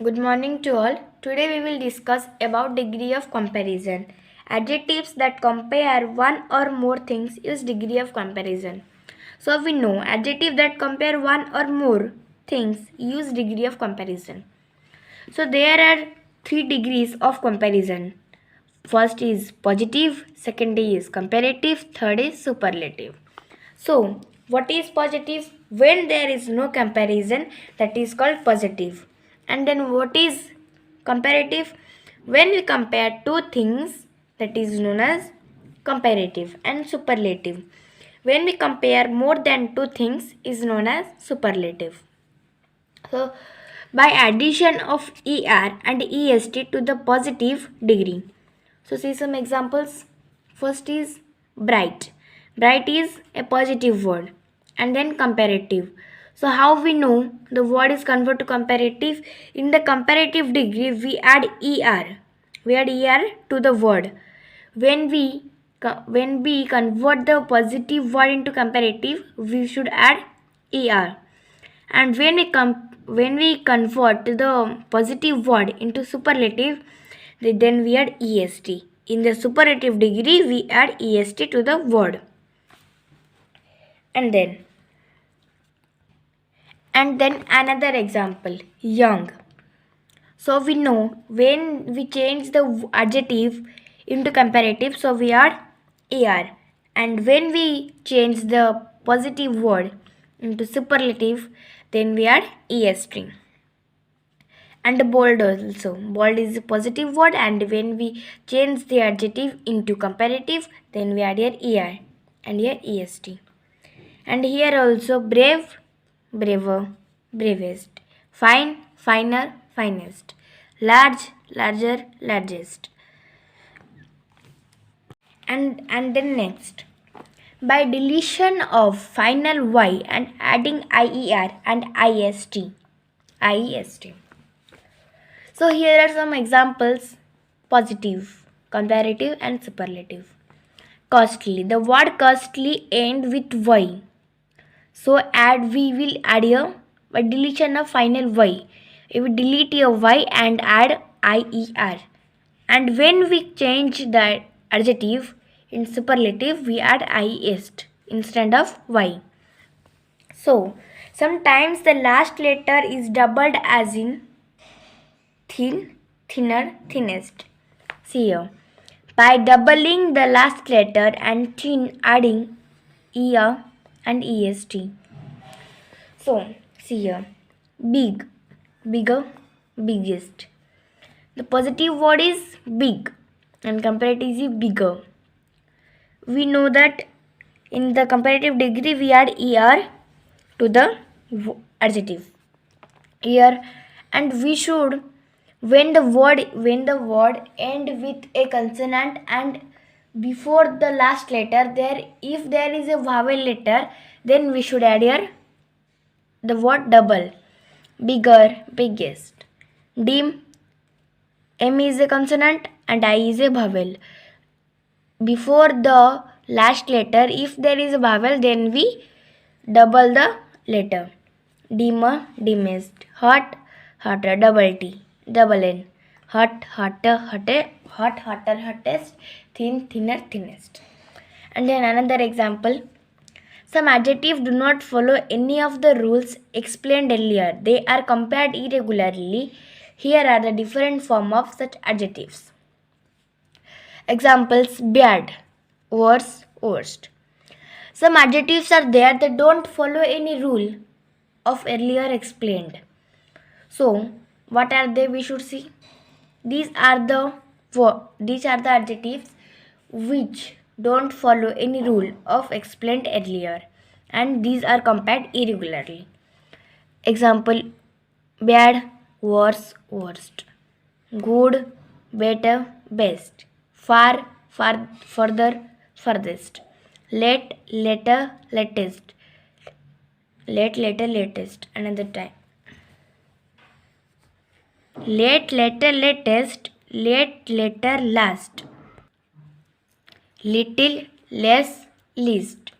Good morning to all. Today we will discuss about degree of comparison. Adjectives that compare one or more things use degree of comparison. So we know adjective that compare one or more things use degree of comparison. So there are three degrees of comparison. First is positive, second is comparative, third is superlative. So, what is positive? When there is no comparison, that is called positive. And then what is comparative? When we compare two things, that is known as comparative. And superlative. When we compare more than two things, is known as superlative. So, by addition of ER and EST to the positive degree. So, see some examples. First is bright. Bright is a positive word and then comparative. So, how we know the word is converted to comparative? In the comparative degree, we add ER. We add ER to the word. When we convert the positive word into comparative, we should add ER. And when we convert the positive word into superlative, then we add est. In the superlative degree, we add est to the word. And then another example, young. So we know when we change the adjective into comparative, so we add er. And when we change the positive word into superlative, then we add est. And bold also. Bold is a positive word, and when we change the adjective into comparative, then we add here er and here est. And here also brave, braver, bravest. Fine, finer, finest. Large, larger, largest. And then next. By deletion of final y and adding ier and ist. Iest. So here are some examples: positive, comparative and superlative. Costly. The word costly end with y. So we will add here by deletion of final y. We will delete your y and add ier. And when we change the adjective in superlative, we add iest instead of y. So sometimes the last letter is doubled, as in thin, thinner, thinnest. See here. By doubling the last letter and thin, adding er and est. So, see here. Big, bigger, biggest. The positive word is big and comparative is bigger. We know that in the comparative degree we add er to the adjective. Here, and we should, when the word end with a consonant and before the last letter, if there is a vowel letter, then we should add here the word double. Bigger, biggest. Dim, M is a consonant and I is a vowel. Before the last letter, if there is a vowel, then we double the letter. Dimmer, dimmest. Hot, hotter, double T, double N. Hot, hotter, hotter, hot, hotter, hottest. Thin, thinner, thinnest. And then another example. Some adjectives do not follow any of the rules explained earlier. They are compared irregularly. Here are the different forms of such adjectives. Examples: bad, worse, worst. Some adjectives are there that don't follow any rule of earlier explained. So, what are they? We should see. These are the adjectives which don't follow any rule of explained earlier, and these are compared irregularly. Example: bad, worse, worst. Good, better, best. Far, further, furthest. Late, later, latest. Late, later, latest. Another time. Late, later, latest. Late, later, last. Little, less, least.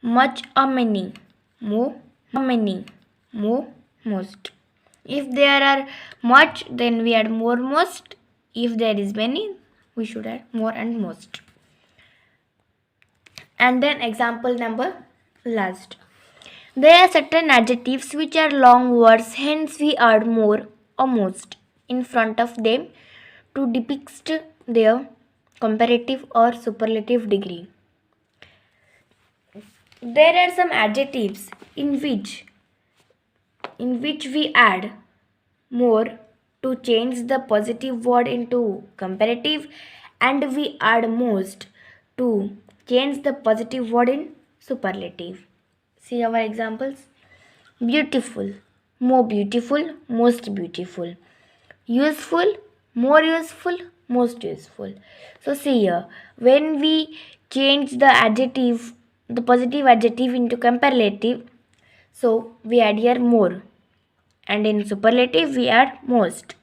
Much or many. More, many. More, most. If there are much, then we add more, most. If there is many, we should add more and most. And then example number last. There are certain adjectives which are long words, hence we add more or most in front of them to depict their comparative or superlative degree. There are some adjectives in which we add more to change the positive word into comparative, and we add most to change the positive word in superlative. See our examples. Beautiful, more beautiful, most beautiful. Useful, more useful, most useful. So see here, when we change the adjective, the positive adjective into comparative, so we add here more, and in superlative we add most.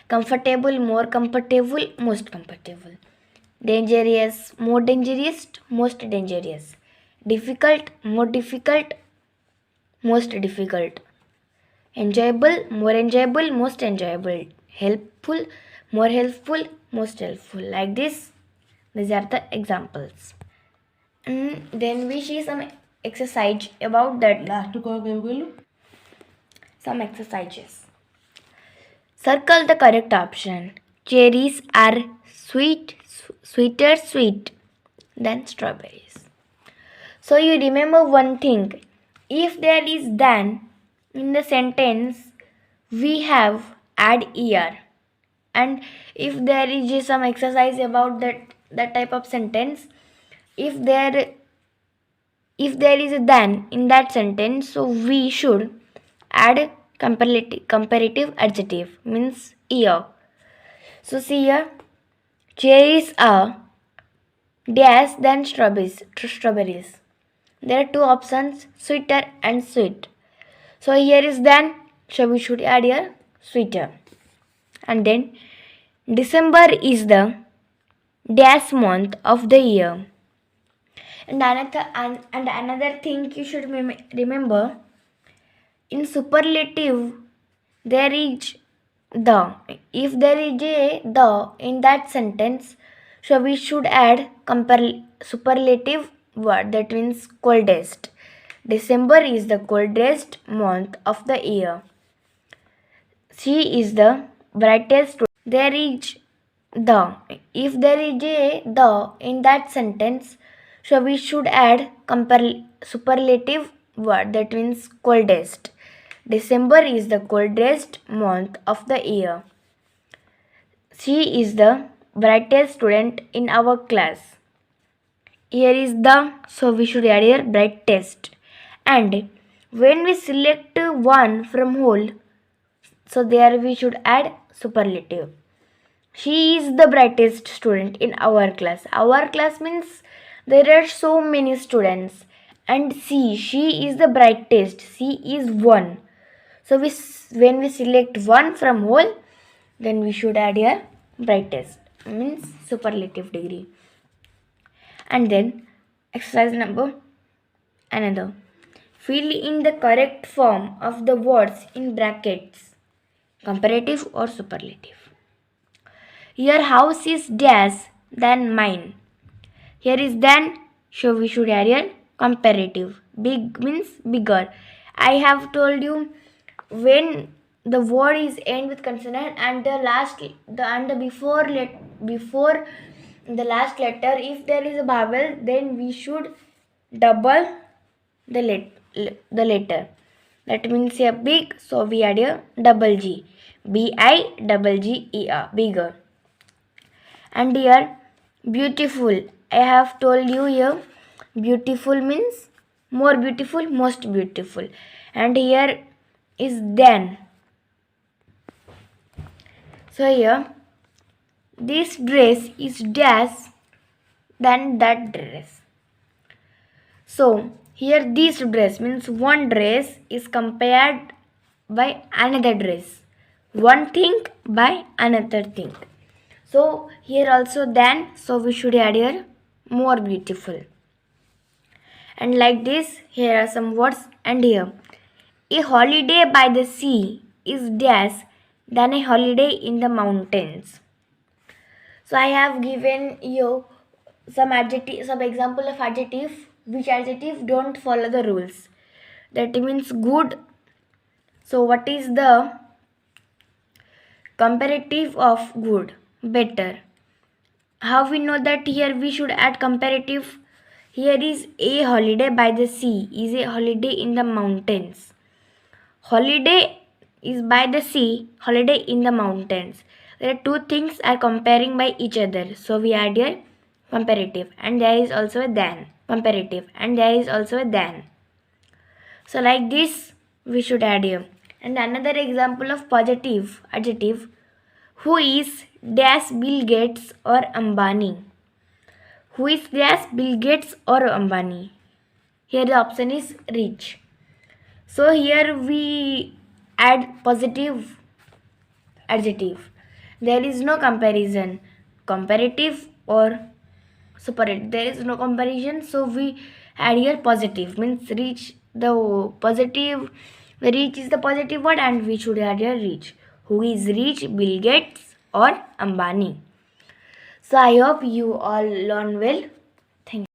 Comfortable, more comfortable, most comfortable. Dangerous, more dangerous, most dangerous. Difficult, more difficult, most difficult. Enjoyable, more enjoyable, most enjoyable. Helpful, more helpful, most helpful. Like this, these are the examples. And then we see some exercise about that. Some exercises. Circle the correct option. Cherries are sweeter sweet than strawberries. So you remember one thing. If there is than in the sentence, we have add er. And if there is some exercise about that type of sentence, if there is a than in that sentence, so we should add comparative adjective, means ear. So see here, cherries are dash than strawberries. There are two options, sweeter and sweet. So here is than, so we should add here sweeter. And then December is the dash month of the year. And another thing you should remember, in superlative there is the. If there is a the in that sentence, so we should add superlative word, that means coldest. December is the coldest month of the year. She is the brightest. There is the. If there is a the in that sentence, so we should add superlative word, that means coldest. December is the coldest month of the year. She is the brightest student in our class. Here is the, so we should add here brightest. And when we select one from whole, so there we should add superlative. She is the brightest student in our class. Our class means there are so many students. And she is the brightest. She is one. So when we select one from whole, then we should add here brightest, means superlative degree. And then exercise number another. Fill in the correct form of the words in brackets, comparative or superlative. Your house is dash than mine. Here is than, so we should add here comparative. Big means bigger. I have told you, when the word is end with consonant and before the last letter, if there is a vowel, then we should double the letter. That means a big, so we add a double G. BIGGER, bigger. And here beautiful, I have told you here, beautiful means more beautiful, most beautiful. And here is than. So here, this dress is dash than that dress. So here this dress means one dress is compared by another dress. One thing by another thing. So here also than, so we should add here more beautiful. And like this, here are some words, and here A holiday by the sea is dash than a holiday in the mountains. So I have given you some example of adjective. Which adjective don't follow the rules? That means good. So what is the comparative of good? Better. How we know that here we should add comparative? Here is a holiday by the sea is a holiday in the mountains. Holiday is by the sea, holiday in the mountains. There are two things are comparing by each other. So we add here comparative, and there is also a than. Comparative, and there is also a than. So like this we should add here. And another example of positive adjective. Who is dash Bill Gates or Ambani? Who is dash Bill Gates or Ambani? Here the option is rich. So here we add positive adjective. There is no comparison. Comparative or superlative. There is no comparison. So we add here positive. Means rich. The positive. The rich is the positive word, and we should add here rich. Who is rich? Bill Gates or Ambani. So I hope you all learn well. Thank you.